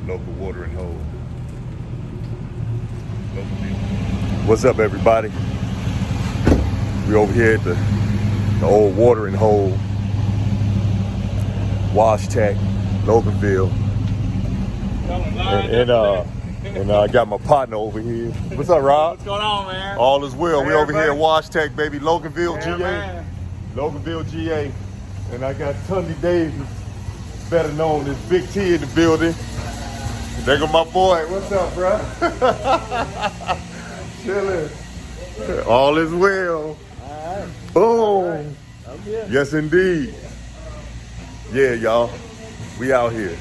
local watering hole. What's up, everybody? We over here at the old watering hole, Wash Tech, Loganville. And I got my partner over here. What's up, Rob? What's going on, man? All is well. Hey, we over here at everybody. Wash Tech, baby. Loganville, Yeah, GA. man. Loganville, GA. And I got Tundy Davis, better known as Big T, in the building. There go my boy. What's up, bro? Chilling. All is well. All right. Boom. I'm here. Yes, indeed. Yeah, y'all. We out here.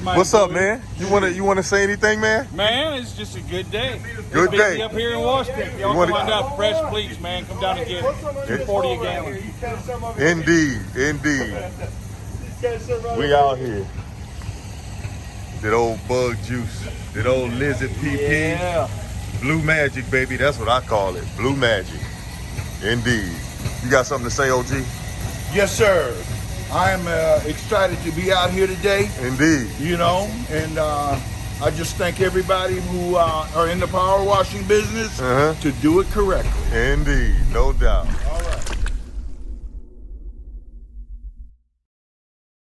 What's up, man? You wanna say anything, man? Man, it's just a good day. Good It's day. busy up here in Washington. Y'all wanna- come on down, fresh bleach, man. Come down and get it. $2.40 a gallon. Indeed. We out here. That old bug juice. That old lizard PP. Yeah. Blue magic, baby. That's what I call it. Blue magic. Indeed. You got something to say, OG? Yes, sir. I am excited to be out here today, Indeed. and I just thank everybody who are in the power washing business Uh-huh. to do it correctly. Indeed. No doubt.